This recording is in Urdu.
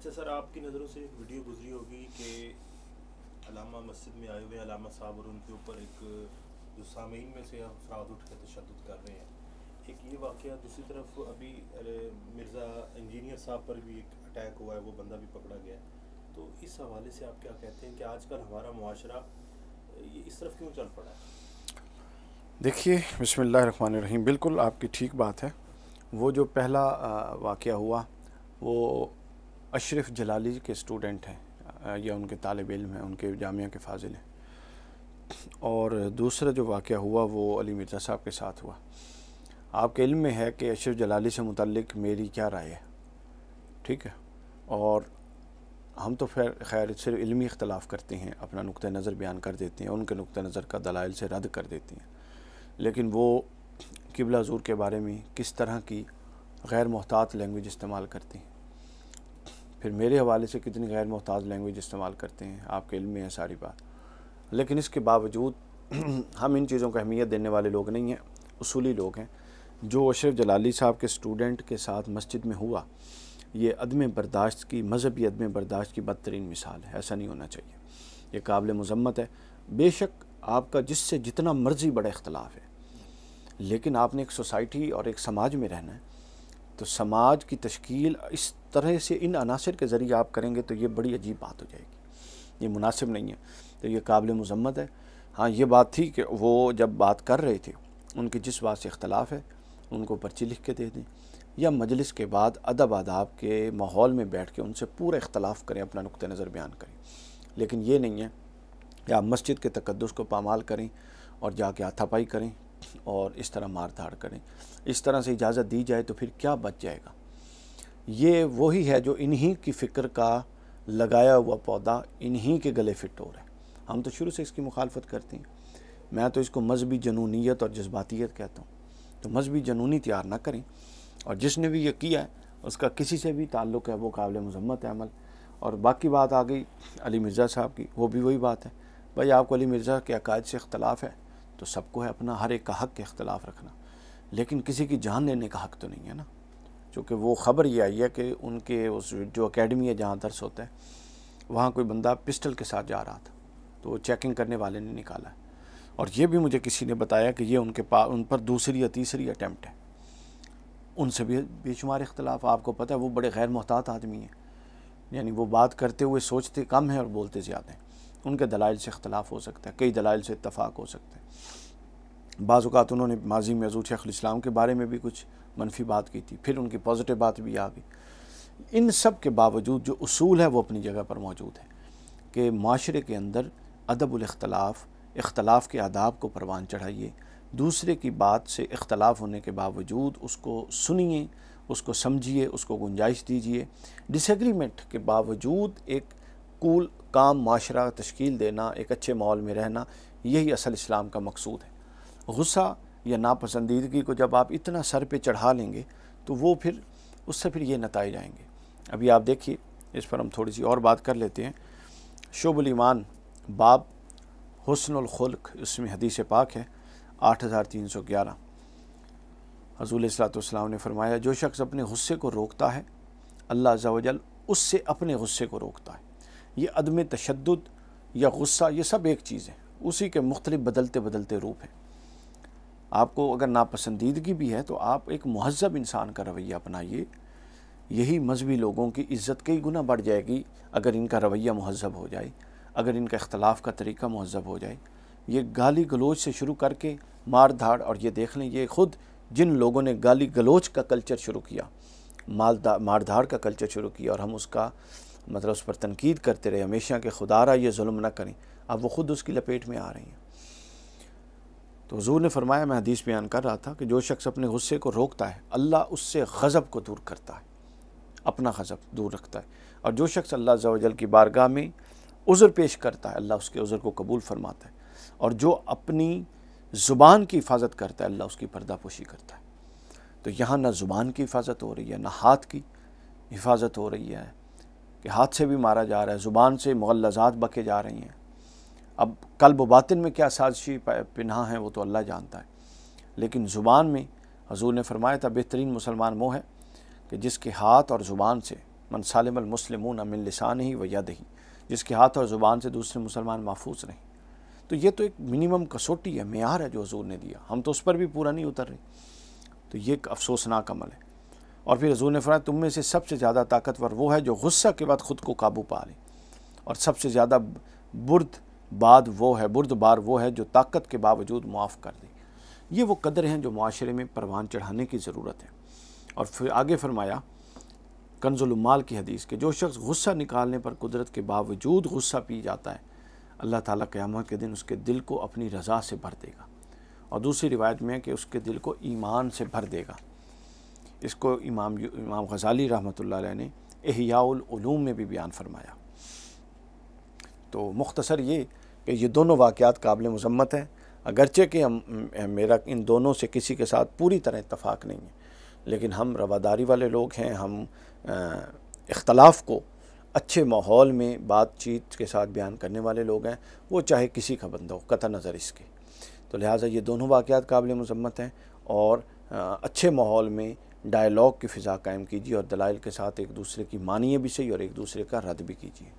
اچھا سر، آپ کی نظروں سے ایک ویڈیو گزری ہوگی کہ علامہ مسجد میں آئے ہوئے علامہ صاحب اور ان کے اوپر ایک جو سامعین میں سے افراد اٹھ کے تشدد کر رہے ہیں. ایک یہ واقعہ، دوسری طرف ابھی مرزا انجینئر صاحب پر بھی ایک اٹیک ہوا ہے، وہ بندہ بھی پکڑا گیا ہے. تو اس حوالے سے آپ کیا کہتے ہیں کہ آج کل ہمارا معاشرہ یہ اس طرف کیوں چل پڑا ہے؟ دیکھیے، بسم اللہ الرحمن الرحیم. بالکل آپ کی ٹھیک بات ہے. وہ جو پہلا واقعہ ہوا وہ اشرف جلالی کے اسٹوڈنٹ ہیں یا ان کے طالب علم ہیں، ان کے جامعہ کے فاضل ہیں. اور دوسرا جو واقعہ ہوا وہ علی مرزا صاحب کے ساتھ ہوا. آپ کے علم میں ہے کہ اشرف جلالی سے متعلق میری کیا رائے ہے، ٹھیک ہے. اور ہم تو خیر صرف علمی اختلاف کرتے ہیں، اپنا نقطہ نظر بیان کر دیتے ہیں، ان کے نقطہ نظر کا دلائل سے رد کر دیتے ہیں. لیکن وہ قبلہ حضور کے بارے میں کس طرح کی غیر محتاط لینگویج استعمال کرتے ہیں، پھر میرے حوالے سے کتنی غیر محتاط لینگویج استعمال کرتے ہیں، آپ کے علم میں ہے ساری بات. لیکن اس کے باوجود ہم ان چیزوں کو اہمیت دینے والے لوگ نہیں ہیں، اصولی لوگ ہیں. جو اشرف جلالی صاحب کے اسٹوڈنٹ کے ساتھ مسجد میں ہوا، یہ عدم برداشت کی، مذہبی عدم برداشت کی بدترین مثال ہے. ایسا نہیں ہونا چاہیے، یہ قابل مذمت ہے. بے شک آپ کا جس سے جتنا مرضی بڑا اختلاف ہے، لیکن آپ نے ایک سوسائٹی اور ایک سماج میں رہنا ہے. تو سماج کی تشکیل اس طرح سے ان عناصر کے ذریعے آپ کریں گے تو یہ بڑی عجیب بات ہو جائے گی، یہ مناسب نہیں ہے. تو یہ قابل مذمت ہے. ہاں، یہ بات تھی کہ وہ جب بات کر رہے تھے، ان کی جس بات سے اختلاف ہے ان کو پرچی لکھ کے دے دیں، یا مجلس کے بعد ادب آداب کے ماحول میں بیٹھ کے ان سے پورا اختلاف کریں، اپنا نقطہ نظر بیان کریں. لیکن یہ نہیں ہے کہ آپ مسجد کے تقدس کو پامال کریں اور جا کے ہاتھا پائی کریں اور اس طرح مار دھاڑ کریں. اس طرح سے اجازت دی جائے تو پھر کیا بچ جائے گا؟ یہ وہی ہے جو انہی کی فکر کا لگایا ہوا پودا انہی کے گلے فٹ ہو رہا ہے. ہم تو شروع سے اس کی مخالفت کرتے ہیں. میں تو اس کو مذہبی جنونیت اور جذباتیت کہتا ہوں. تو مذہبی جنونی تیار نہ کریں، اور جس نے بھی یہ کیا ہے اس کا کسی سے بھی تعلق ہے وہ قابل مذمت ہے عمل. اور باقی بات آ گئی علی مرزا صاحب کی، وہ بھی وہی بات ہے. بھائی، آپ کو علی مرزا کے عقائد سے اختلاف ہے تو سب کو ہے اپنا، ہر ایک کا حق کے اختلاف رکھنا، لیکن کسی کی جان لینے کا حق تو نہیں ہے نا. چونکہ وہ خبر یہ آئی ہے کہ ان کے اس جو اکیڈمی ہے جہاں درس ہوتا ہے، وہاں کوئی بندہ پسٹل کے ساتھ جا رہا تھا، تو وہ چیکنگ کرنے والے نے نکالا ہے. اور یہ بھی مجھے کسی نے بتایا کہ یہ ان پر دوسری یا تیسری اٹیمپٹ ہے. ان سے بھی بے شمار اختلاف. آپ کو پتہ ہے وہ بڑے غیر محتاط آدمی ہیں، یعنی وہ بات کرتے ہوئے سوچتے کم ہیں اور بولتے زیادہ ہیں. ان کے دلائل سے اختلاف ہو سکتا ہے، کئی دلائل سے اتفاق ہو سکتا ہے. بعض اوقات انہوں نے ماضی میں حضور شیخ الاسلام کے بارے میں بھی کچھ منفی بات کی تھی، پھر ان کی پازیٹیو بات بھی آ گئی. ان سب کے باوجود جو اصول ہے وہ اپنی جگہ پر موجود ہے کہ معاشرے کے اندر ادب الاختلاف، اختلاف کے آداب کو پروان چڑھائیے. دوسرے کی بات سے اختلاف ہونے کے باوجود اس کو سنیے، اس کو سمجھیے، اس کو گنجائش دیجیے. ڈس ایگریمنٹ کے باوجود ایک کول کام معاشرہ تشکیل دینا، ایک اچھے ماحول میں رہنا، یہی اصل اسلام کا مقصود ہے. غصہ یا ناپسندیدگی کو جب آپ اتنا سر پہ چڑھا لیں گے تو وہ پھر اس سے پھر یہ نتائج آئیں گے. ابھی آپ دیکھیے، اس پر ہم تھوڑی سی اور بات کر لیتے ہیں. شعب الایمان باب حسن الخلق، اس میں حدیث پاک ہے 8311. حضور علیہ الصلوۃ والسلام نے فرمایا، جو شخص اپنے غصے کو روکتا ہے اللہ عز و جل اس سے اپنے غصے کو روکتا ہے. یہ عدم تشدد یا غصہ یہ سب ایک چیز ہے، اسی کے مختلف بدلتے بدلتے روپ ہیں. آپ کو اگر ناپسندیدگی بھی ہے تو آپ ایک مہذب انسان کا رویہ اپنائیے. یہی مذہبی لوگوں کی عزت کئی گنا بڑھ جائے گی اگر ان کا رویہ مہذب ہو جائے، اگر ان کا اختلاف کا طریقہ مہذب ہو جائے. یہ گالی گلوچ سے شروع کر کے مار دھاڑ، اور یہ دیکھ لیں یہ خود جن لوگوں نے گالی گلوچ کا کلچر شروع کیا، مار دھاڑ کا کلچر شروع کیا، اور ہم اس کا مطلب اس پر تنقید کرتے رہے ہمیشہ کہ خدا را یہ ظلم نہ کریں، اب وہ خود اس کی لپیٹ میں آ رہی ہیں. تو حضور نے فرمایا، میں حدیث بیان کر رہا تھا کہ جو شخص اپنے غصے کو روکتا ہے اللہ اس سے غضب کو دور کرتا ہے، اپنا غضب دور رکھتا ہے. اور جو شخص اللہ عز و جل کی بارگاہ میں عذر پیش کرتا ہے اللہ اس کے عذر کو قبول فرماتا ہے. اور جو اپنی زبان کی حفاظت کرتا ہے اللہ اس کی پردہ پوشی کرتا ہے. تو یہاں نہ زبان کی حفاظت ہو رہی ہے، نہ ہاتھ کی حفاظت ہو رہی ہے کہ ہاتھ سے بھی مارا جا رہا ہے، زبان سے مغلظات بکے جا رہی ہیں. اب قلب و باطن میں کیا سازشی پنہاں ہیں وہ تو اللہ جانتا ہے، لیکن زبان میں حضور نے فرمایا تھا بہترین مسلمان وہ ہے کہ جس کے ہاتھ اور زبان سے من سالم المسلمون من لسانہ و یدہ، جس کے ہاتھ اور زبان سے دوسرے مسلمان محفوظ رہیں۔ تو یہ تو ایک منیمم کسوٹی ہے، معیار ہے جو حضور نے دیا، ہم تو اس پر بھی پورا نہیں اتر رہے، تو یہ ایک افسوسناک عمل ہے۔ اور پھر حضور نے فرمایا تم میں سے سب سے زیادہ طاقتور وہ ہے جو غصہ کے بعد خود کو قابو پا لے، اور سب سے زیادہ بردبار وہ ہے جو طاقت کے باوجود معاف کر دے۔ یہ وہ قدر ہیں جو معاشرے میں پروان چڑھانے کی ضرورت ہے۔ اور پھر آگے فرمایا کنز العمال کی حدیث کہ جو شخص غصہ نکالنے پر قدرت کے باوجود غصہ پی جاتا ہے، اللہ تعالیٰ قیامت کے دن اس کے دل کو اپنی رضا سے بھر دے گا، اور دوسری روایت میں ہے کہ اس کے دل کو ایمان سے بھر دے گا۔ اس کو امام غزالی رحمۃ اللہ علیہ نے احیاء العلوم میں بھی بیان فرمایا۔ تو مختصر یہ کہ یہ دونوں واقعات قابل مذمت ہیں، اگرچہ کہ میرا ان دونوں سے کسی کے ساتھ پوری طرح اتفاق نہیں ہے، لیکن ہم رواداری والے لوگ ہیں، ہم اختلاف کو اچھے ماحول میں بات چیت کے ساتھ بیان کرنے والے لوگ ہیں، وہ چاہے کسی کا بندہ ہو، قطع نظر اس کے۔ تو لہٰذا یہ دونوں واقعات قابل مذمت ہیں، اور اچھے ماحول میں ڈائیلاگ کی فضا قائم کیجیے، اور دلائل کے ساتھ ایک دوسرے کی مانیے بھی صحیح اور ایک دوسرے کا رد بھی کیجیے۔